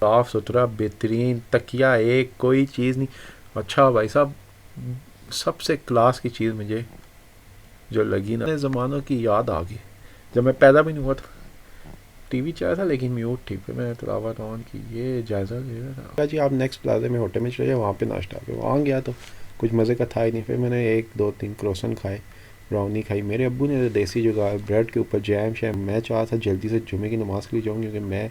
साफ़ सुथरा बेहतरीन तकिया, एक कोई चीज़ नहीं। अच्छा भाई साहब, सबसे क्लास की चीज़ मुझे जो लगी ना, ज़मानों की याद आ गई। जब मैं पैदा भी नहीं हुआ था टीवी चाहा था, लेकिन म्यूट थी। फिर मैंने तिलावत ऑन की, ये जायज़ा ले रहा था जी। आप नेक्स्ट प्लाजा में होटल में चले जाए, वहाँ पे नाश्ता पे वहाँ गया तो कुछ मज़े का था ही नहीं। फिर मैंने एक दो तीन क्रोसन खाए, ब्राउनी खाई। मेरे अब्बू ने तो देसी जुगाड़, ब्रेड के ऊपर जैम शैम। मैं चाहा था जल्दी से जुमे की नमाज़ के लिए जाऊँ, क्योंकि मैं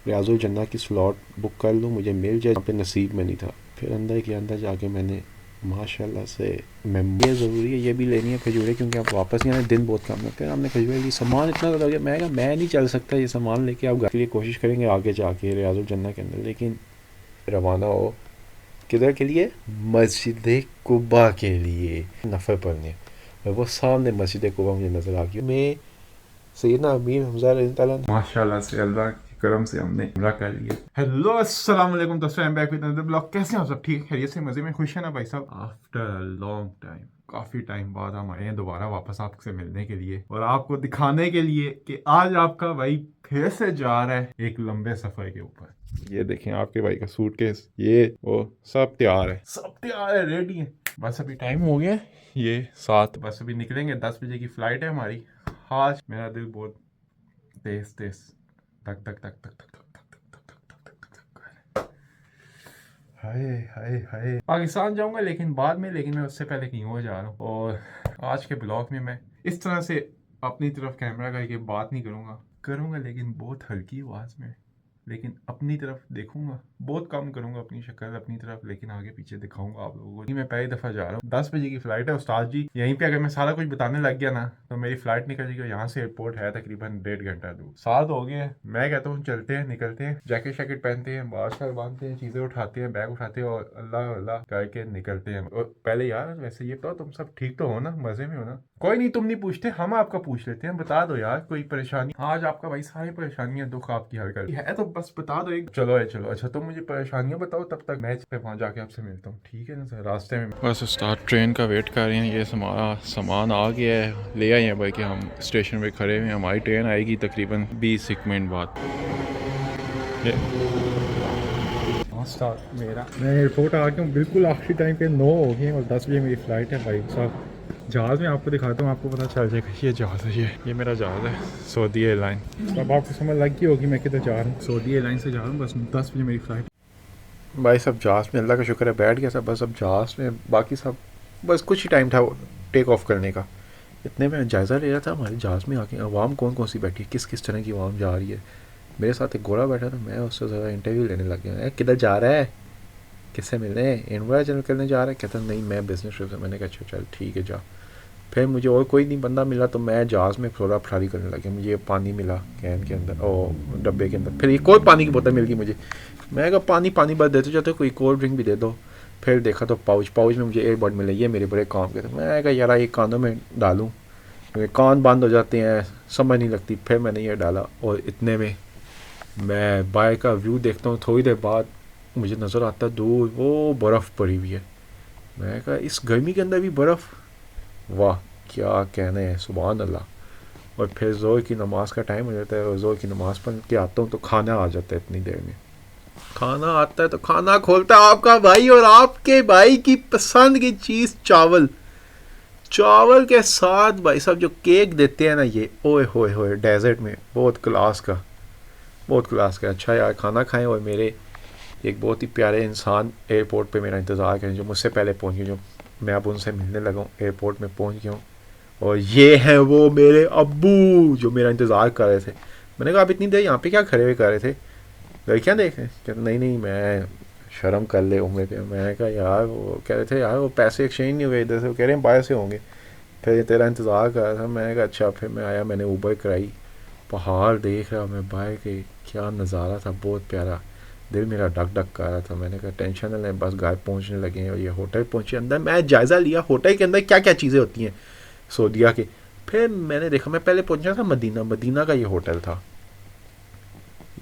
रियाजुल जन्ना की स्लॉट बुक कर लूँ, मुझे मिल जाए। यहाँ पे नसीब में नहीं था। फिर अंदर के अंदर जाके मैंने माशाल्लाह से, मैं ये ज़रूरी है, ये भी लेनी है खजूरें, क्योंकि आप वापस ही आने दिन बहुत कम है। फिर हमने खजूरें ली। सामान इतना ज़्यादा हो गया, मैं कहा मैं नहीं चल सकता ये सामान लेके। आप घर के लिए कोशिश करेंगे आगे जाके रियाजुल जन्ना के अंदर, लेकिन रवाना हो किधर के लिए? मस्जिद कुबा के लिए नफ़र पढ़ने। और वो सामने मस्जिद कुबा मुझे नज़र आ गई। मैं सैयदना अमीर हमज़ा रज़ी अल्लाह माशाल्लाह से, अल्लाह के करम से हमने उम्रा कर लिया। हेलो अस्सलाम वालेकुम दोस्तों, I am back with another blog. कैसे हैं आप सब? ठीक खैरियत से, मज़े में, खुश है ना भाई साहब? आफ्टर अ लॉन्ग टाइम, काफ़ी टाइम बाद हम आए हैं दोबारा वापस आपसे मिलने के लिए और आपको दिखाने के लिए कि आज आपका भाई फिर से जा रहा है एक लंबे सफ़र के ऊपर। ये देखें आपके भाई का सूटकेस, ये वो सब तैयार है, सब तैयार है, रेडी है। बस अभी टाइम हो गया है ये 7, बस अभी निकलेंगे। 10 बजे की फ़्लाइट है हमारी। आज मेरा दिल बहुत तेज तेज धक धक धक धक धक धक धक धक धक धक धक धक। हाय हाय हाय, पाकिस्तान जाऊंगा लेकिन बाद में, लेकिन मैं उससे पहले कहीं और जा रहा हूँ। और आज के ब्लॉग में मैं इस तरह से अपनी तरफ कैमरा करके बात नहीं करूँगा लेकिन बहुत हल्की आवाज़ में, लेकिन अपनी तरफ देखूंगा। बहुत कम करूंगा अपनी शक्ल अपनी तरफ, लेकिन आगे पीछे दिखाऊंगा आप लोगों को। मैं पहली दफ़ा जा रहा हूँ। 10 बजे की फ़्लाइट है उस्ताद जी। यहीं पे अगर मैं सारा कुछ बताने लग गया ना तो मेरी फ़्लाइट निकल जाएगी। यहाँ से एयरपोर्ट है तकरीबन 1.5 घंटा दूर। 7 हो गए हैं। मैं कहता हूँ चलते हैं, निकलते हैं, जैकेट शैकेट पहनते हैं, बाल बांधते हैं, चीज़ें उठाते हैं, बैग उठाते हैं और अल्लाह अल्लाह करके निकलते हैं। और पहले यार वैसे ये बताओ, तुम सब ठीक तो हो ना? मज़े में हो ना? कोई नहीं, तुम नहीं पूछते, हम आपका पूछ लेते हैं। बता दो यार कोई परेशानी। आज आपका भाई सारी परेशानियां दुख आपकी हल कर है, तो बस बता दो एक। चलो चलो, अच्छा तुम मुझे परेशानियां बताओ, तब तक मैच पे वहाँ जाके आपसे मिलता हूँ, ठीक है ना सर? रास्ते में बस स्टार्ट ट्रेन का वेट कर रहे हैं। ये हमारा सामान आ गया है, ले आए हैं भाई कि हम स्टेशन पे खड़े हुए हैं। हमारी ट्रेन आएगी तकरीबन 20 मिनट बाद। स्टार्ट मेरा, मैं एयरपोर्ट आ गया हूँ बिल्कुल आखिरी टाइम पे। 9 हो गए और 10 बजे मेरी फ़्लाइट है भाई साहब। जहाज़ में आपको दिखाता हूँ, आपको पता चल जाएगा। ये जहाज़ है, ये मेरा जहाज़ है, सऊदी एयरलाइन। अब आपको समझ लग गई होगी मैं किधर जा रहा हूँ। सऊदी एयरलाइन से जा रहा हूँ, बस 10 बजे मेरी फ़्लाइट। भाई साहब जहाज़ में अल्लाह का शुक्र है बैठ गया सब। बस अब जहाज़ में बाकी सब बस कुछ ही टाइम था टेक ऑफ करने का। इतने में जायज़ा ले रहा था हमारे जहाज़ में आके अवाम कौन कौन सी बैठी है, किस किस तरह की अवाम जा रही है। मेरे साथ एक गोरा बैठा था, मैं उससे ज़रा इंटरव्यू लेने लग गया। किधर जा रहा है, किससे मिलने? इन्वाइट जनरल करने जा रहा है? कहता नहीं मैं बिज़नेस ट्रिप से। मैंने कहा अच्छा चल ठीक है जा। फिर मुझे और कोई नहीं बंदा मिला तो मैं जहाज़ में फ्लोरा फरारी करने लगा। मुझे पानी मिला कैन के अंदर और डब्बे के अंदर। फिर एक और पानी की बोतल मिल गई मुझे। मैं कहा पानी पानी बस देते जाते, कोई कोल्ड ड्रिंक भी दे दो। फिर देखा तो पाउच में मुझे एयरबड मिले, ये मेरे बड़े काम के थे। मैं कहा यार ये कानों में डालूँ, क्योंकि कान बंद हो जाते हैं, समझ नहीं लगती। फिर मैंने ये डाला और इतने में मैं बाहर का व्यू देखता हूँ। थोड़ी देर बाद मुझे नज़र आता दूर वो बर्फ़ पड़ी हुई है। मैं कहा इस गर्मी के अंदर भी बर्फ़, वाह क्या कहने हैं, सुभान अल्लाह। और फिर ज़ोर की नमाज़ का टाइम हो जाता है और ज़ोर की नमाज़ पढ़ के आता हूँ तो खाना आ जाता है इतनी देर में। खाना आता है तो खाना खोलता है आपका भाई, और आपके भाई की पसंद की चीज़ चावल। चावल के साथ भाई साहब जो केक देते हैं ना, ये ओए होए होए डेजर्ट में, बहुत क्लास का, बहुत क्लास का। अच्छा यार खाना खाएं। और मेरे एक बहुत ही प्यारे इंसान एयरपोर्ट पे मेरा इंतज़ार करें, जो मुझसे पहले पहुंच गए, जो मैं अब उनसे मिलने लगा हूँ, एयरपोर्ट में पहुंच गया हूँ। और ये हैं वो मेरे अब्बू जो मेरा इंतज़ार कर रहे थे। मैंने कहा आप इतनी देर यहाँ पे क्या खड़े हुए कर रहे थे, लड़कियाँ देख रहे? कहते नहीं नहीं मैं शर्म कर ले उम्र पे। मैंने कहा यार वो कह रहे थे यार वो पैसे एक्सचेंज नहीं हुए इधर से, वो कह रहे हैं बाहर से होंगे। फिर तेरा इंतज़ार कर रहा था। मैंने कहा अच्छा। फिर मैं आया, मैंने ऊबर कराई, पहाड़ देख रहा मैं बाहर के, क्या नज़ारा था, बहुत प्यारा। दिल मेरा डक डक कर रहा था। मैंने कहा टेंशन न लें, बस घर पहुंचने लगे हैं। और ये होटल पहुंचे, अंदर मैं जायज़ा लिया होटल के अंदर क्या क्या चीज़ें होती हैं सऊदीया के। फिर मैंने देखा, मैं पहले पहुंचा था मदीना, मदीना का ये होटल था।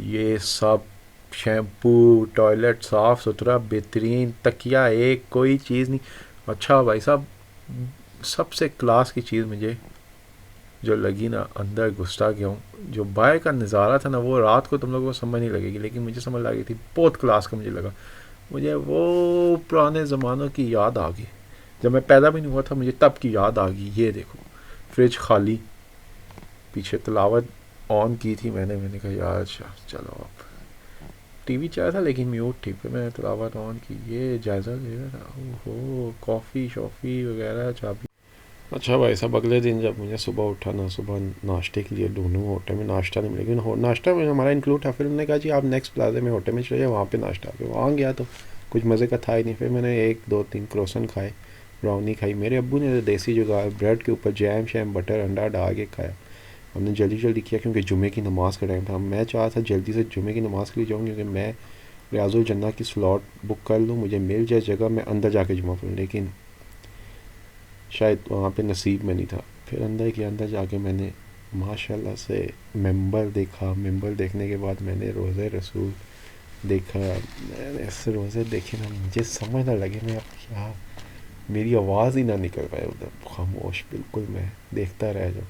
ये सब शैम्पू, टॉयलेट साफ़ सुथरा बेहतरीन, तकिया एक कोई चीज़ नहीं। अच्छा भाई साहब, सबसे क्लास की चीज़ मुझे जो लगी ना, अंदर घुसता गया हूँ। जो बाहर का नज़ारा था ना, वो रात को तुम लोगों को समझ नहीं लगेगी, लेकिन मुझे समझ लगी थी। बहुत क्लास का मुझे लगा। मुझे वो पुराने ज़मानों की याद आ गई। जब मैं पैदा भी नहीं हुआ था, मुझे तब की याद आ गई। ये देखो, फ्रिज खाली, पीछे तिलावत ऑन की थी मैंने कहा यार चलो अब। टीवी चला था लेकिन म्यूट थी, फिर मैंने तिलावत ऑन की, ये जायज़ा ले रहा था। ओहो, कॉफ़ी शॉफ़ी वगैरह, चाबी। अच्छा भाई साहब, अगले दिन जब मुझे सुबह उठा ना, सुबह नाश्ते के लिए ढूंढूँ, होटल में नाश्ता नहीं मिला, लेकिन नाश्ता में हमारा इंक्लूड था। फिर उन्होंने कहा जी आप नेक्स्ट प्लाजा में होटल में चले, वहाँ पे नाश्ता। फिर वहाँ गया तो कुछ मज़े का था ही नहीं। फिर मैंने 1 2 3 क्रोसन खाए, ब्राउनी खाई। मेरे अब्बू ने देसी जुगाड़, ब्रेड के ऊपर जैम शैम बटर अंडा डाल के खाया। हमने जल्दी जल्दी किया क्योंकि जुमे की नमाज़ का टाइम था। मैं चाहा था जल्दी से जुमे की नमाज़ के लिए जाऊँ, क्योंकि मैं रियाजुल जन्ना की स्लॉट बुक कर लूँ, मुझे मिल जाए जगह, मैं अंदर जाके जुमा पढ़ूँ। लेकिन शायद वहाँ पे नसीब में नहीं था। फिर अंदर के अंदर जाके मैंने माशाल्लाह से मेंबर देखा। मेंबर देखने के बाद मैंने रोज़े रसूल देखा। मैंने ऐसे रोज़े देखे ना, मुझे समझ ना लगे मैं अब क्या, मेरी आवाज़ ही ना निकल पाए उधर, खामोश बिल्कुल, मैं देखता रह जाऊँ।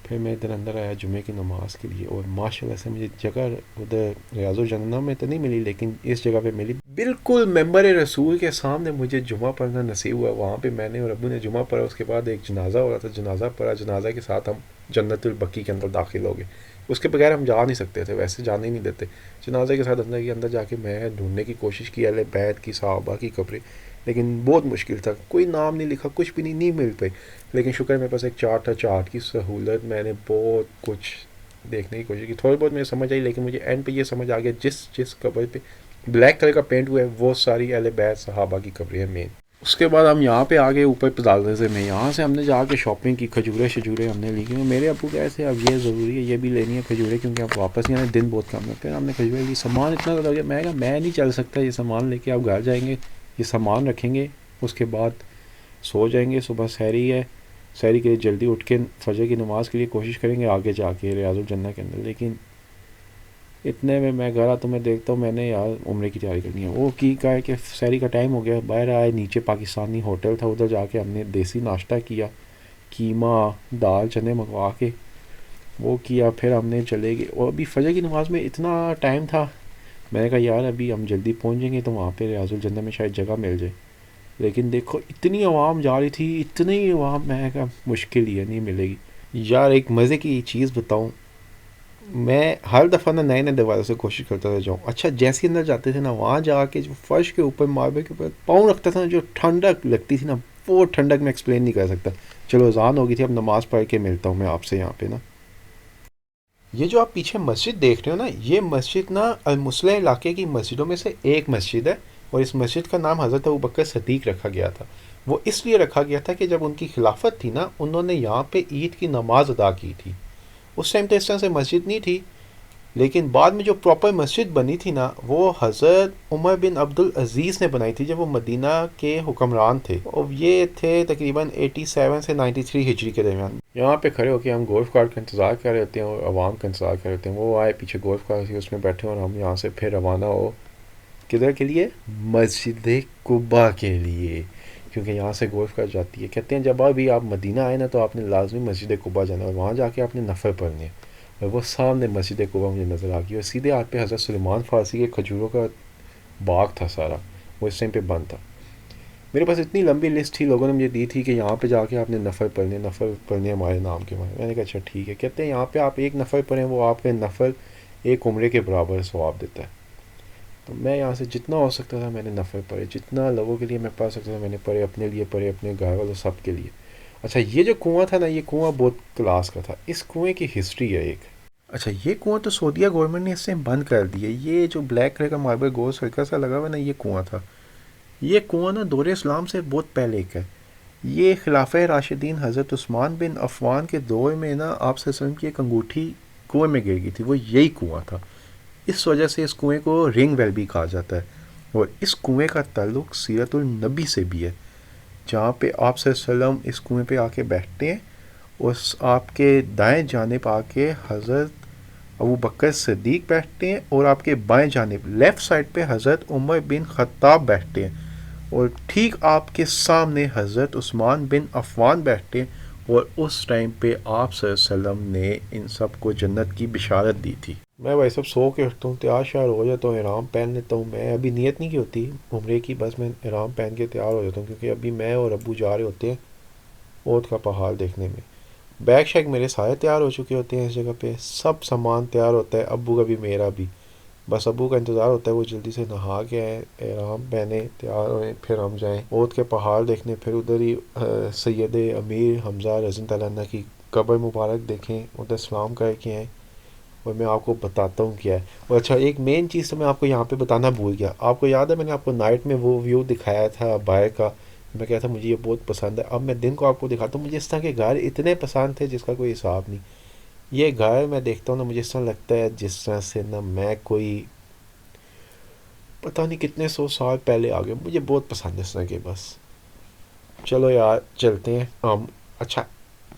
फिर मैं इधर अंदर आया जुमे की नमाज़ के लिए, और माशाल्लाह से मुझे जगह उधर रियाजुल जन्ना में तो नहीं मिली, लेकिन इस जगह पे मिली, बिल्कुल मेंबर रसूल के सामने मुझे जुमा पढ़ना नसीब हुआ। वहाँ पे मैंने और अब्बू ने जुमा पढ़ा। उसके बाद एक जनाजा हो रहा था, जनाजा पढ़ा। जनाजा के साथ हम जन्नतुल बकी के अंदर दाखिल हो गए। उसके बगैर हम जा नहीं सकते थे, वैसे जाने ही नहीं देते। जनाजे के साथ अंदर के अंदर जाके मैं ढूंढने की कोशिश की अहले बैत की, सहाबा की कब्रें, लेकिन बहुत मुश्किल था। कोई नाम नहीं लिखा, कुछ भी नहीं मिल पाई। लेकिन शुक्र है मेरे पास एक चार्ट था, चार्ट की सहूलत, मैंने बहुत कुछ देखने की कोशिश की। थोड़ी बहुत मुझे समझ आई, लेकिन मुझे एंड पे ये समझ आ गया जिस जिस कब्र पे ब्लैक कलर का पेंट हुआ है वो सारी अहले बैत सहाबा की कब्रें हैं मेन। उसके बाद हम यहाँ पे आगे ऊपर पदालदे में, यहाँ से हमने जाके शॉपिंग की, खजूरें शजूरें हमने ली। क्योंकि मेरे अबू कैसे अब ये ज़रूरी है, ये भी लेनी है खजूरें, क्योंकि आप वापस ही आने, दिन बहुत कम है। फिर हमने खजूरें ली। सामान इतना ज़्यादा हो गया, मैं कहा मैं नहीं चल सकता ये सामान लेके। आप घर जाएंगे, ये सामान रखेंगे, उसके बाद सो जाएंगे। सुबह सहरी है, सहरी के लिए जल्दी उठ के फजर की नमाज़ के लिए कोशिश करेंगे आगे जाके रियाजुल जन्ना के अंदर। लेकिन इतने में मैं घर आता हूँ, मैं देखता हूँ मैंने यार उम्रे की तैयारी करनी है। वो की का है कि सहरी का टाइम हो गया। बाहर आए, नीचे पाकिस्तानी होटल था, उधर जाके हमने देसी नाश्ता किया, कीमा दाल चने मंगवा के वो किया। फिर हमने चले गए, और अभी फजर की नमाज़ में इतना टाइम था, मैंने कहा यार अभी हम जल्दी पहुँच जाएंगे तो वहाँ पे रियाजुल जन्ना में शायद जगह मिल जाए। लेकिन देखो इतनी आवाम जा रही थी, इतनी आवाम, मैं कहा मुश्किल ही है, नहीं मिलेगी। यार एक मज़े की चीज़ बताऊँ, मैं हर दफ़ा ना नए नए दरवाज़े से कोशिश करता था जाऊँ। अच्छा जैसे अंदर जाते थे ना, वहाँ जाके जो फर्श के ऊपर मार्बल के ऊपर पाँव रखता था ना, जो ठंडक लगती थी ना, वो ठंडक मैं एक्सप्लेन नहीं कर सकता। चलो अज़ान हो गई थी, अब नमाज़ पढ़ के मिलता हूँ मैं आपसे यहाँ पे ना। ये जो आप पीछे मस्जिद देख रहे हो ना, ये मस्जिद ना अलमुस्लिह इलाके की मस्जिदों में से एक मस्जिद है। और इस मस्जिद का नाम हज़रत अबू बकर सदीक रखा गया था। वो इसलिए रखा गया था कि जब उनकी खिलाफत थी ना, उन्होंने यहाँ पे ईद की नमाज अदा की थी। उस टाइम तो इस तरह से मस्जिद नहीं थी, लेकिन बाद में जो प्रॉपर मस्जिद बनी थी ना, वो हज़रत उमर बिन अब्दुल अज़ीज़ ने बनाई थी, जब वो मदीना के हुक्मरान थे। और ये थे तकरीबन 87 से 93 हिजरी के दरमियान। यहाँ पे खड़े होकर हम गोल्फ कार्ट का इंतज़ार कर रहे होते हैं और आवाम का इंतज़ार कर रहे होते हैं। वो आए, पीछे गोल्फ कार्ट थी, उसमें बैठे, और हम यहाँ से फिर रवाना हो किधर के लिए, मस्जिद कुबा के लिए, क्योंकि यहाँ से गोल्फ कार्ट जाती है। कहते हैं जब भी आप मदीना आए ना, तो आपने लाजमी मस्जिद कुबा जाना, और वहाँ जाके आपने नफ़ल पढ़ने। और वो सामने मस्जिद कुबा मुझे नज़र आ गई, और सीधे हाथ पे हज़रत सुलेमान फ़ारसी के खजूरों का बाग था सारा। वो इस टाइम पे बंद था। मेरे पास इतनी लंबी लिस्ट थी, लोगों ने मुझे दी थी कि यहाँ पे जाके आपने नफ़ल पढ़ने हमारे नाम के मारे। मैंने कहा अच्छा ठीक है। कहते हैं यहाँ पे आप एक नफ़ल पढ़ें, वो आपके नफ़ल एक उम्रे के बराबर सवाब देता है। तो मैं यहाँ से जितना हो सकता था मैंने नफ़ल पढ़े, जितना लोगों के लिए मैं पढ़ सकता था मैंने पढ़े, अपने लिए पढ़े, अपने घर वालों सब के लिए। अच्छा ये जो कुआं था ना, ये कुआं बहुत क्लास का था। इस कुएं की हिस्ट्री है एक। अच्छा ये कुआं तो सऊदीया गवर्नमेंट ने इससे बंद कर दिया। ये जो ब्लैक कलर का मार्बल गोल सर्कल सा लगा हुआ ना, ये कुआं था। ये कुआं ना दौर इस्लाम से बहुत पहले का है। ये खिलाफा राशिदीन हज़रत उस्मान बिन अफ़वान के दौर में ना, आप वसल्लम की एक अंगूठी कुएं में गिर गई थी, वो यही कुआं था। इस वजह से इस कुएं को रिंग वेल भी कहा जाता है। और इस कुएं का ताल्लुक सीरतुल नबी से भी है, जहाँ पे आप सल्लम इस कुएं पे आके बैठते हैं। उस आपके दाएं जानिब आके हज़रत अबू बकर सदीक बैठते हैं, और आपके बाएं जानिब लेफ़्ट साइड पे हज़रत उमर बिन ख़त्ताब बैठते हैं, और ठीक आपके सामने हज़रत उस्मान बिन अफ़वान बैठते हैं, और उस टाइम पे आप सल्लम ने इन सब को जन्नत की बिशारत दी थी। मैं भाई सब सो के उठता हूँ, तैयार श्यार हो जाता हूँ, इहराम पहन लेता हूँ। मैं अभी नीयत नहीं की होती उम्रे की, बस मैं इहराम पहन के तैयार हो जाता हूँ, क्योंकि अभी मैं और अब्बू जा रहे होते हैं ओद का पहाड़ देखने में। बैग शैग मेरे सारे तैयार हो चुके होते हैं इस जगह पे, सब सामान तैयार होता है, अब्बू का भी मेरा भी। बस अब्बू का इंतज़ार होता है वो जल्दी से नहा के आए, एहराम पहने, तैयार होए, फिर हम जाएं ओद के पहाड़ देखने। फिर उधर ही सैयद अमीर हमज़ा रज़ी तआला अन्हु की कब्र मुबारक देखें, उधर सलाम करके आएँ। और मैं आपको बताता हूँ क्या है। और अच्छा, एक मेन चीज़ तो मैं आपको यहाँ पे बताना भूल गया। आपको याद है मैंने आपको नाइट में वो व्यू दिखाया था बाहर का, मैं कहता मुझे ये बहुत पसंद है। अब मैं दिन को आपको दिखाता हूँ, मुझे इस तरह के घर इतने पसंद थे जिसका कोई हिसाब नहीं। ये घर मैं देखता हूँ ना, मुझे इस तरह लगता है जिस तरह से ना मैं कोई पता नहीं कितने 100 साल पहले आ गया। मुझे बहुत पसंद है इस तरह के। बस चलो यार चलते हैं हम। अच्छा,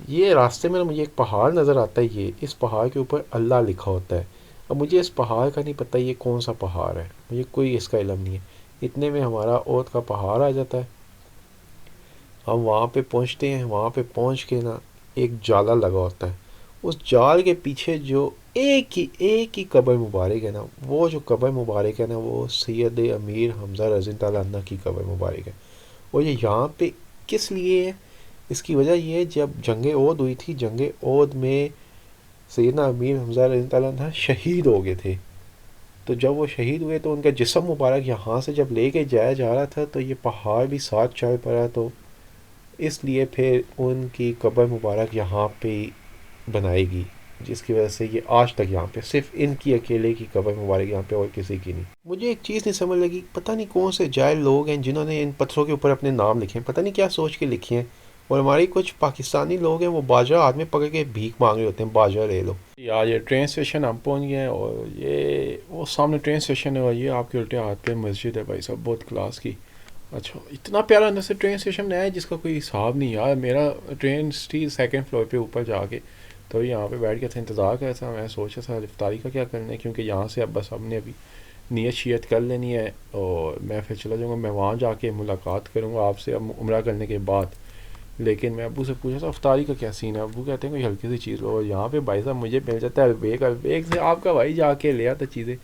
ये रास्ते में ना मुझे एक पहाड़ नज़र आता है, ये इस पहाड़ के ऊपर अल्लाह लिखा होता है। अब मुझे इस पहाड़ का नहीं पता ये कौन सा पहाड़ है, मुझे कोई इसका इल्म नहीं है। इतने में हमारा ओद का पहाड़ आ जाता है। हम वहाँ पे पहुँचते हैं, वहाँ पे पहुँच के ना एक जाला लगा होता है। उस जाल के पीछे जो एक ही कब्र मुबारक है ना, वो जो कब्र मुबारक है ना, वो सैयद अमीर हमज़ा रज़ी तआला अन्हु की कब्र मुबारक है। और ये यहाँ पे किस लिए है, इसकी वजह ये है, जब जंग ओद हुई थी, जंग ओद में सैयदना अमीर हमज़ा रज़ी तआला अन्हु शहीद हो गए थे। तो जब वो शहीद हुए तो उनका जिस्म मुबारक यहाँ से जब लेके जाया जा रहा था, तो ये पहाड़ भी साथ चल पड़ा, तो इसलिए फिर उनकी कब्र मुबारक यहाँ पे बनाएगी, जिसकी वजह से ये आज तक यहाँ पे सिर्फ इनकी अकेले की कब्र मुबारक यहाँ पे, और किसी की नहीं। मुझे एक चीज़ नहीं समझ लगी, पता नहीं कौन से जाहिल लोग हैं जिन्होंने इन पत्थरों के ऊपर अपने नाम लिखे हैं, पता नहीं क्या सोच के लिखे हैं। और हमारी कुछ पाकिस्तानी लोग हैं, वो बाजरा हाथ में पकड़ के भीख मांग रहे होते हैं, बाजरा ले लो यार। ये ट्रेन स्टेशन हम पहुँच गए हैं, और ये वो सामने ट्रेन स्टेशन है, और ये आपके उल्टे हाथ पे मस्जिद है भाई साहब, बहुत क्लास की। अच्छा, इतना प्यारा अंदर से ट्रेन स्टेशन है जिसका कोई हिसाब नहीं यार। मेरा ट्रेन थी सेकंड फ्लोर पे ऊपर जाके, तो यहाँ पे बैठ के था, इंतज़ार कर रहा था। मैं सोचा था इफ्तारी का क्या करना है, क्योंकि यहाँ से अब बस हमने अभी नीयत शीयत कर लेनी है, और मैं फिर चला जाऊँगा। मैं वहाँ जाके मुलाकात करूँगा आपसे अब उम्रा करने के बाद। लेकिन मैं अब्बू से पूछा था इफ्तारी का क्या सीन है, अब्बू कहते हैं कोई हल्की सी चीज़ लो, और यहाँ पे भाई साहब मुझे मिल जाता है अलबेक से आपका भाई जाके ले आता चीज़ें,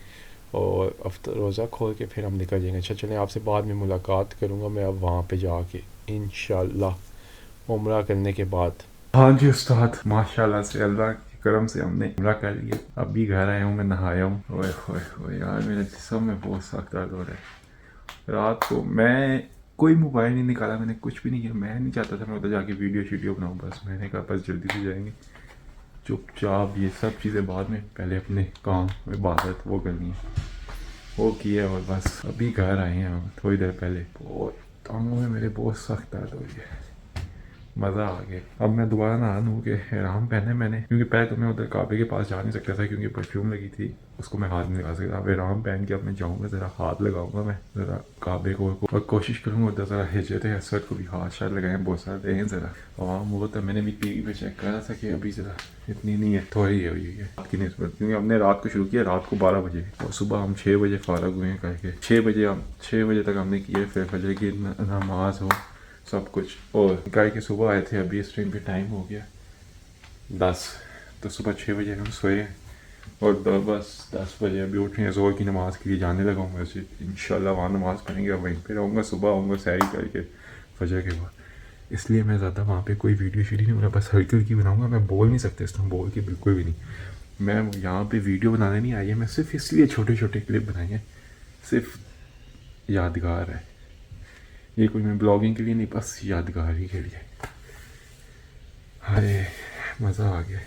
और रोज़ा खोल के फिर हम निकल जाएंगे। अच्छा चलें, आपसे बाद में मुलाकात करूँगा मैं अब वहाँ पे जाके इंशाल्लाह उम्रा करने के बाद। हाँ जी उस्ताद, माशाल्लाह से अल्लाह के करम से हमने उम्रा कर लिया। अब भी घर आया हूँ, मैं नहाया हूँ। ओए होए होए यार, मेरे जिस्म में बहुत सख्त दर्द हो रहा है। रात को मैं कोई मोबाइल नहीं निकाला, मैंने कुछ भी नहीं किया। मैं नहीं चाहता था मैं उधर जाके वीडियो बनाऊँ, बस मैंने कहा बस जल्दी से जाएंगे चुपचाप, ये सब चीज़ें बाद में, पहले अपने काम इबादत वो करनी है, वो किया। और बस अभी घर आए हैं हम थोड़ी देर पहले। बहुत टांगों में मेरे बहुत सख्त दर्द हो रही है, मज़ा आ गया। अब मैं दोबारा नहा नू के एहराम पहने मैंने, क्योंकि पहले तो मैं उधर काबे के पास जा नहीं सकता था, क्योंकि परफ्यूम लगी थी, उसको मैं हाथ नहीं लगा सकता। अब एहराम पहन के अब मैं जाऊँगा, ज़रा हाथ लगाऊंगा मैं ज़रा काबे को, और कोशिश करूँगा उधर ज़रा हिजरत असवद को भी हाथ शायद लगाएँ, बहुत सारे दें ज़रा। और वो तो मैंने भी टीवी पे चेक करा था कि अभी ज़रा इतनी नहीं है, थोड़ी हुई है रात की नस्बत, क्योंकि हमने रात को शुरू किया रात को 12 बजे, और सुबह हम 6 बजे फ़ारग हुए हैं करके। 6 बजे तक हमने किए, फिर फजर की नमाज हो सब कुछ, और गाय के सुबह आए थे। अभी इस टाइम पे टाइम हो गया 10, तो सुबह 6 बजे हम सोए, और बस 10 बजे अभी उठ रहे हैं, ज़ोहर की नमाज़ के लिए जाने लगा हूँ मस्जिद। इंशाल्लाह वहाँ नमाज़ पढ़ेंगे, वहीं पर रहूँगा, सुबह आऊँगा सैरी करके फजर के बाद। इसलिए मैं ज़्यादा वहाँ पे कोई वीडियो नहीं बना, बस हल्की हल्की बनाऊँगा। मैं बोल नहीं सकता इस तरह, बोल के बिल्कुल भी नहीं। मैं यहाँ पे वीडियो बनाने नहीं आई है, मैं सिर्फ इसलिए छोटे छोटे क्लिप बनाए हैं, सिर्फ यादगार है ये, कोई मैं ब्लॉगिंग के लिए नहीं, बस यादगारी के लिए। अरे मज़ा आ गया।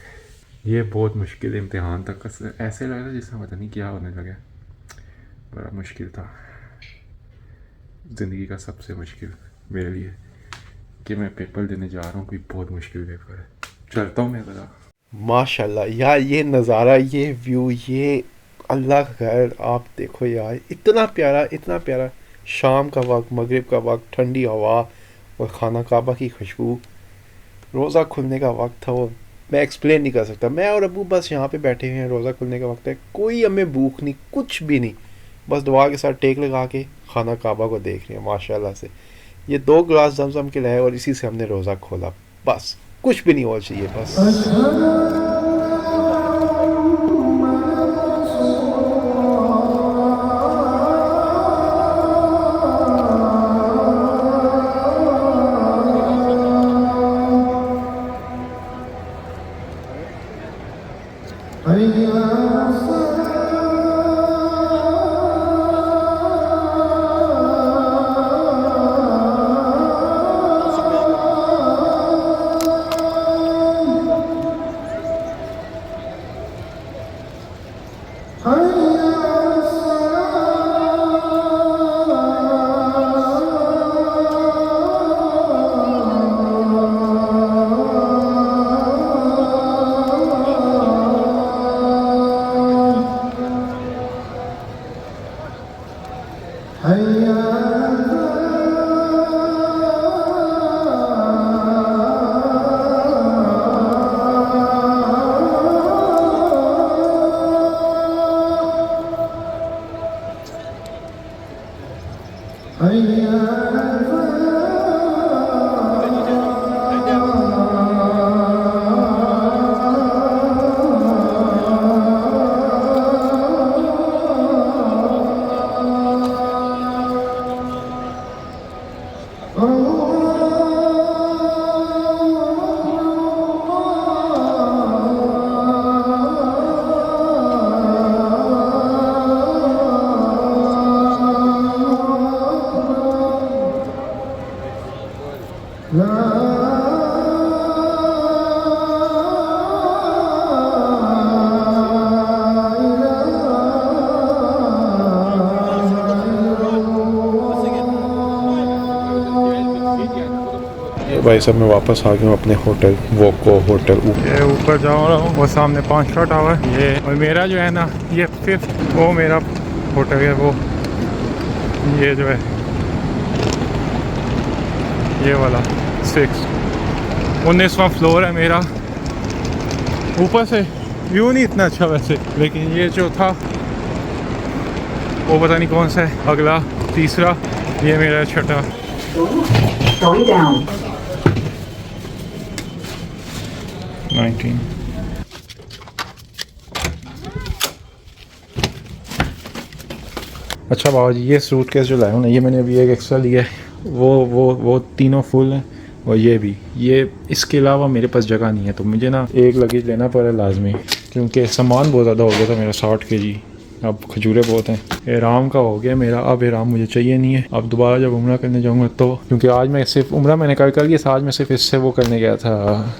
ये बहुत मुश्किल इम्तिहान तक ऐसे लग रहा है जैसे पता नहीं क्या होने लगा, बड़ा मुश्किल था। ज़िंदगी का सबसे मुश्किल मेरे लिए कि मैं पेपर देने जा रहा हूँ, कोई बहुत मुश्किल पेपर है। चलता हूँ मैं ज़रा। माशाल्लाह यार, ये नज़ारा, ये व्यू, ये अल्लाह का खैर, आप देखो यार, इतना प्यारा, इतना प्यारा। शाम का वक्त, मगरिब का वक्त, ठंडी हवा, और खाना काबा की खुशबू, रोज़ा खुलने का वक्त था, वो मैं एक्सप्लेन नहीं कर सकता। मैं और अबू बस यहाँ पे बैठे हुए हैं, रोज़ा खुलने का वक्त है, कोई हमें भूख नहीं, कुछ भी नहीं, बस दुआ के साथ टेक लगा के खाना काबा को देख रहे हैं। माशाल्लाह से ये 2 गिलास जमजम के लाए, और इसी से हमने रोज़ा खोला। बस कुछ भी नहीं और चाहिए बस। भाई साहब मैं वापस आ गया हूँ अपने होटल वोको होटल। ये ऊपर जा रहा हूँ, वो सामने 5 टावर ये, और मेरा जो है ना ये 5th वो मेरा होटल है। वो ये जो है ये वाला 6 19वां फ्लोर है मेरा। ऊपर से व्यू नहीं इतना अच्छा वैसे, लेकिन ये जो था वो पता नहीं कौन सा है, अगला तीसरा, ये मेरा छठा। Going down. 19 अच्छा बाबा जी, ये सूटकेस जो लाया हूँ ना, ये मैंने अभी एक एक्स्ट्रा लिया है। वो तीनों फुल हैं और ये भी। ये इसके अलावा मेरे पास जगह नहीं है, तो मुझे ना एक लगेज लेना पड़ा लाजमी, क्योंकि सामान बहुत ज़्यादा हो गया था मेरा 60 kg। अब खजूरें बहुत हैं। एहराम का हो गया मेरा, अब एहराम मुझे चाहिए नहीं है। अब दोबारा जब उम्रा करने जाऊँगा तो, क्योंकि आज मैं सिर्फ उम्रा मैंने कर लिया था, आज मैं सिर्फ इससे वो करने गया था,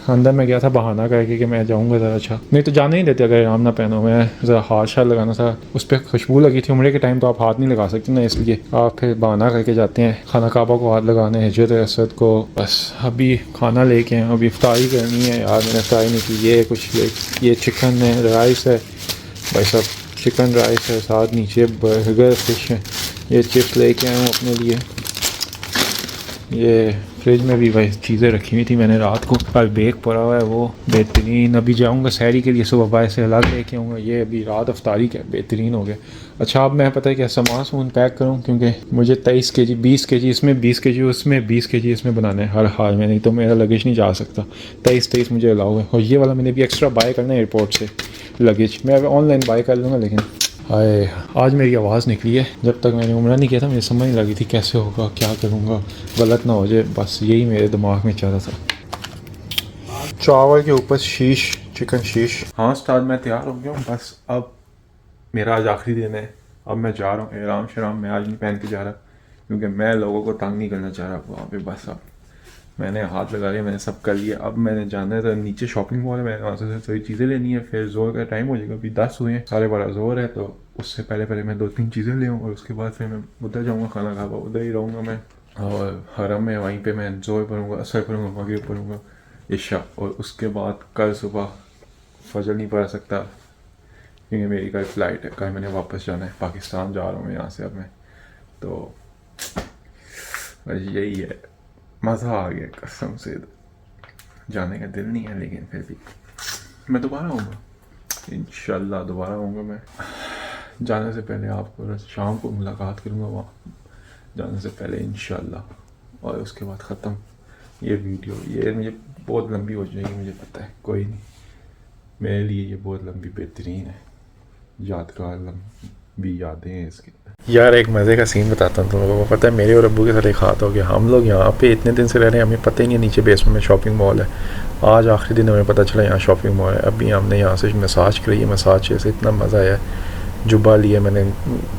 अंदर में गया था बहाना करके कि मैं जाऊँगा ज़रा। अच्छा नहीं तो जाने ही देते अगर एहराम ना पहनो। मैं ज़रा हाथ शाथ लगाना था, उस पर खुशबू लगी थी उम्रे के टाइम, तो आप हाथ नहीं लगा सकते ना, इसलिए आप फिर बहाना करके जाते हैं खाना काबा को हाथ लगाने, हिजरत असद को। बस अभी खाना लेके आए, अभी इफ्तारी करनी है यार, मैंने इफ्तारी नहीं की। ये कुछ ये चिकन है, राइस है भाई साहब, चिकन राइस है, साथ नीचे बर्गर फिश है। ये चिप्स लेके आया हूँ अपने लिए। ये फ्रिज में भी भाई चीज़ें रखी हुई थी मैंने रात को, कल बेक पड़ा हुआ है वो बेहतरीन। अभी जाऊँगा सहरी के लिए, सुबह बाय से अलग लेके आऊँगा। ये अभी रात अफ्तारी का बेहतरीन हो गया। अच्छा अब मैं पता है क्या सामान पैक करूँ, क्योंकि मुझे 23 kg 20 kg इसमें, 20 kg उसमें, 20 kg इसमें बनाना है हर हाल में, नहीं तो मेरा लगेज नहीं जा सकता। 23 मुझे अलाउ है। और ये वाला मैंने भी एक्स्ट्रा बाय करना है एयरपोर्ट से लगेज। मैं अब ऑनलाइन बाय कर लूँगा, लेकिन हाय आज मेरी आवाज़ निकली है। जब तक मैंने उम्रा नहीं किया था मुझे समझ नहीं लगी थी कैसे होगा, क्या करूँगा, गलत ना हो जाए, बस यही मेरे दिमाग में चल रहा था। चावल के ऊपर शीश, चिकन शीश। हाँ उस्ताद मैं तैयार हो गया हूँ, बस अब मेरा आज आखिरी दिन है। अब मैं जा रहा हूँ एहराम शराम मैं आज नहीं पहन के जा रहा, क्योंकि मैं लोगों को तंग नहीं करना चाह रहा वहाँ पे। बस अब मैंने हाथ लगा लिया, मैंने सब कर लिया। अब मैंने जाना है तो नीचे शॉपिंग मॉल है, मैंने वहाँ से सारी चीज़ें लेनी है। फिर जोर का टाइम हो जाएगा, अभी 10 हुए हैं, 12:30 जोर है, तो उससे पहले मैं 2-3 चीज़ें ले आऊँ, और उसके बाद फिर मैं उधर जाऊँगा खाना खावा, उधर ही रहूँगा मैं। और हरम में वहीं पे मैं जोर पढ़ूँगा, असर पढ़ूँगा, मगरिब पढ़ूँगा, इशा, और उसके बाद कल सुबह फजर नहीं पढ़ सकता क्योंकि मेरी कल फ़्लाइट है। कल मैंने वापस जाना है, पाकिस्तान जा रहा हूँ मैं यहाँ से अब मैं। तो बस यही है, मज़ा आ गया कसम से। जाने का दिल नहीं है, लेकिन फिर भी मैं दोबारा आऊँगा इंशाल्लाह, दोबारा आऊँगा मैं। जाने से पहले आपको शाम को मुलाकात करूँगा वहाँ, जाने से पहले इंशाल्लाह, और उसके बाद ख़त्म। ये वीडियो ये मुझे बहुत लंबी हो जाएगी, मुझे पता है, कोई नहीं, मेरे लिए ये बहुत लंबी बेहतरीन है, यादगार लंबी यादें हैं इसके। यार एक मज़े का सीन बताता हूँ तुम लोगों को। पता है मेरे और अब्बू के साथ एक हाथ हो गया। हम लोग यहाँ पे इतने दिन से रह रहे हैं, हमें पता ही नहीं, नीचे बेसमेंट में शॉपिंग मॉल है। आज आखिरी दिन हमें पता चला यहाँ शॉपिंग मॉल है। अभी हमने यहाँ से मसाज करी है, मसाज से इतना मज़ा आया। जुब्बा लिया मैंने,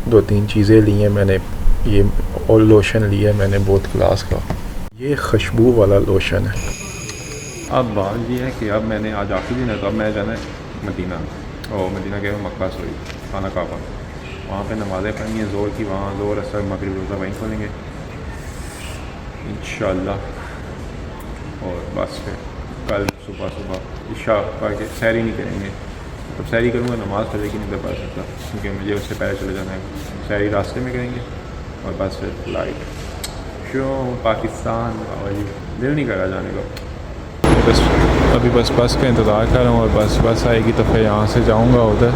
2-3 चीज़ें ली हैं मैंने, ये और लोशन लिया है मैंने बहुत क्लास का, ये खुशबू वाला लोशन है। अब बात ये है कि अब मैंने आज आखिरी दिन है तो अब मैं जाना है मदीना, और मदीना के मक्का सॉरी खाना काबा, वहाँ पे नमाज़ें पढ़नी है ज़ोर की, वहाँ ज़ोर असर मगरिब रोज़ा वहीं खोलेंगे इंशाअल्लाह। और बस फिर कल सुबह इशा पढ़ के सैरी नहीं करेंगे, तब सैरी करूँगा नमाज़ पढ़ के नहीं कर पा सकता क्योंकि मुझे उससे पहले चले जाना है। सैरी रास्ते में करेंगे और बस फिर फ्लाइट। क्यों पाकिस्तान वाली दिल नहीं करा जाने का। बस अभी बस का इंतज़ार कर रहा हूँ, और बस आएगी तो फिर यहाँ से जाऊँगा उधर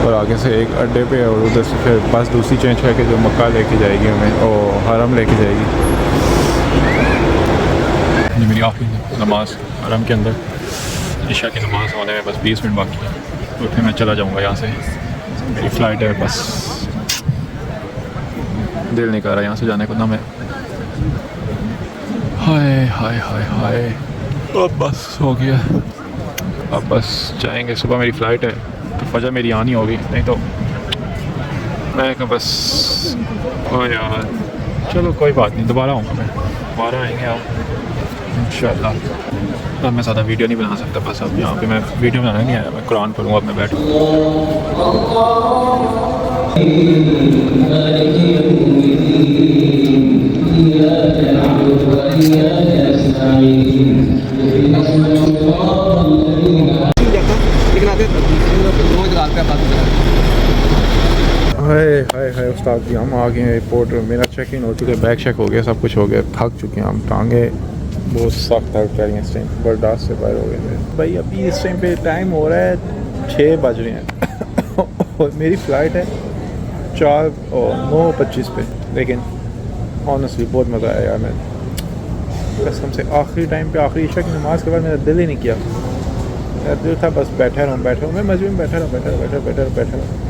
और आगे से एक अड्डे पे, और उधर से फिर बस दूसरी चेंज करके जो मक्का लेके जाएगी हमें, और हरम लेके जाएगी। ये मेरी आखिरी नमाज हरम के अंदर, इशा की नमाज़ होने में बस 20 मिनट बाकी है, तो फिर मैं चला जाऊँगा यहाँ से। मेरी फ़्लाइट है, बस दिल नहीं कर रहा यहाँ से जाने को ना मैं। हाय हाय हाय हाय, अब बस हो गया, अब बस जाएंगे। सुबह मेरी फ़्लाइट है तो फजर मेरी आनी होगी, नहीं तो मैं क्या बस। ओ यार चलो कोई बात नहीं, दोबारा आऊँगा मैं, दोबारा आएंगे आप इंशाअल्लाह। अब मैं ज़्यादा वीडियो नहीं बना सकता, बस अब यहाँ पे मैं वीडियो बनाने नहीं आया, मैं कुरान पढ़ूँगा अब मैं बैठ। हाय हाय हाय उस्ताद जी, हम आ गए हैं एयरपोर्ट। मेरा चेक इन हो चुका है, बैग चेक हो गया, सब कुछ हो गया, थक चुके हैं हम, टांगे बहुत सख्त है कह रही हैं इस टाइम, बर्दाश्त से बाहर हो गए थे भाई। अभी इस टाइम पे टाइम हो रहा है 6 बज रहे हैं और मेरी फ़्लाइट है 9:25 पे, लेकिन ऑनेस्टली बहुत मज़ा आया यार। मैं कसम से आखिरी टाइम पे, आखिरी इशा की नमाज़ के बाद मेरा दिल ही नहीं किया, मेरा दिल था बस बैठा रहूँ मैं मस्जिद में बैठा रहूँ,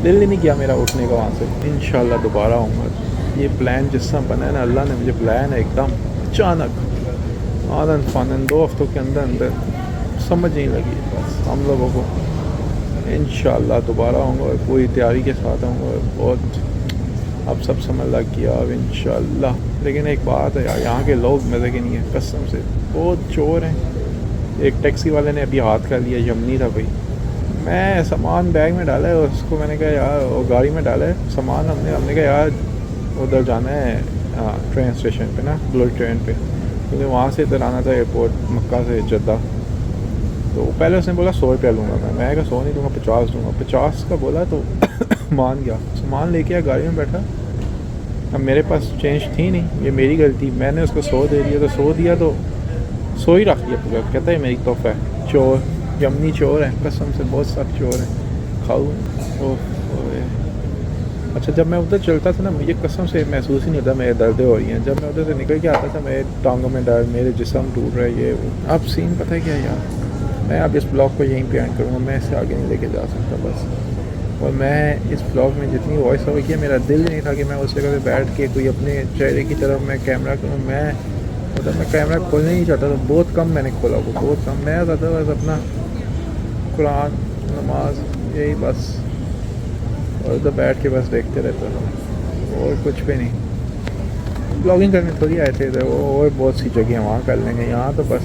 दिल ही नहीं किया मेरा उठने का वहाँ से। इंशाल्लाह दोबारा आऊँगा। ये प्लान जिस तरह बना है ना, अल्लाह ने मुझे प्लान है एकदम अचानक, आनंद फानंद 2 हफ्तों के अंदर समझ नहीं लगी बस हम लोगों को। इंशाल्लाह दोबारा आऊँगा और पूरी तैयारी के साथ आऊँगा, बहुत अब सब समझ लग गया अब इंशाल्लाह। लेकिन एक बात है यार, यहाँ के लोग मज़े के नहीं है कसम से, बहुत चोर हैं। एक टैक्सी वाले ने अभी हाथ कर लिया, यमनी था भाई, मैं सामान बैग में डाला है उसको, मैंने कहा यार, वो गाड़ी में डाला है सामान, हमने कहा यार उधर जाना है ट्रेन स्टेशन पे ना, बुलेट ट्रेन पे, क्योंकि वहाँ से इधर आना था एयरपोर्ट मक्का से जद्दा। तो पहले उसने बोला 100 रुपया लूँगा मैं कहा 100 नहीं दूँगा, 50 दूँगा। 50 का बोला तो मान गया, सामान लेके आया, गाड़ी में बैठा। अब मेरे पास चेंज थी नहीं, ये मेरी गलती, मैंने उसको 100 दे दिया, तो 100 दिया तो 100 ही रख दिया पूरा। कहता है मेरी तोहफा है। चोर, यमनी चोर है कसम से, बहुत सख्त चोर है खाऊ। अच्छा जब मैं उधर चलता था ना, मुझे कसम से महसूस ही नहीं होता मेरे दर्दें हो रही हैं। जब मैं उधर से निकल के आता था मेरे टांगों में दर्द, मेरे जिस्म टूट रहा है, ये वो। अब सीन पता है क्या यार, मैं अब इस ब्लॉग को यहीं पे एंड करूँगा, मैं इससे आगे नहीं लेके जा सकता बस। और मैं इस ब्लॉग में जितनी वॉइस ओवर की है, मेरा दिल नहीं था कि मैं उस जगह पे बैठ के कोई अपने चेहरे की तरफ मैं कैमरा करूँ। मैं कैमरा खोलना ही चाहता था, बहुत कम मैंने खोला वो, बहुत कम। मैं ज़्यादा बस अपना कुरान, नमाज, यही बस, और उधर बैठ के बस देखते रहता था और कुछ भी नहीं। ब्लॉगिंग करने थोड़ी आए थे इधर, और बहुत सी जगह वहाँ कर लेंगे, यहाँ तो बस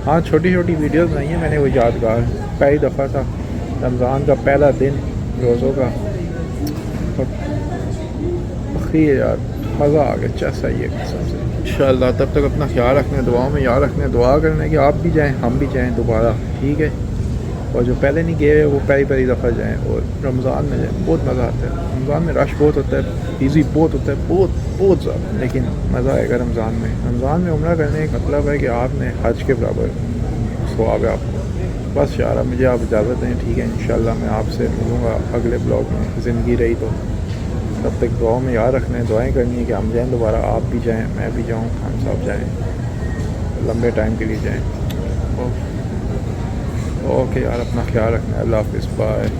हाँ छोटी छोटी वीडियोस बनाई है मैंने। वो यादगार पहली दफ़ा था, रमज़ान का पहला दिन रोज़ों का, बखरी यार मज़ा आ गया, चैसा ही है कसम से। इंशाअल्लाह तब तक अपना ख्याल रखना, दुआओं में याद रखना, दुआ करना कि आप भी जाएं, हम भी जाएं दोबारा, ठीक है। और जो पहले नहीं गए वो पहली दफ़ा जाएं, और रमज़ान में जाएं, बहुत मज़ा आता है। रमज़ान में रश बहुत होता है, बिज़ी बहुत होता है, बहुत ज़्यादा, लेकिन मज़ा आएगा रमज़ान में। रमज़ान में उम्रा करने का मतलब है कि आपने हज के बराबर सवाब है आपको। बस यार अब मुझे आप इजाज़त दें, ठीक है। इंशाअल्लाह मैं आपसे मिलूँगा अगले ब्लॉग में, ज़िंदगी रही तो। तब तक दुआओं में याद रखना है, दुआएं करनी है कि हम जाएँ दोबारा, आप भी जाएँ, मैं भी जाऊँ, हम सब जाएँ। लंबे टाइम के लिए जाएं। ओके यार, अपना ख्याल रखना है। अल्लाह हाफिज़, बाय।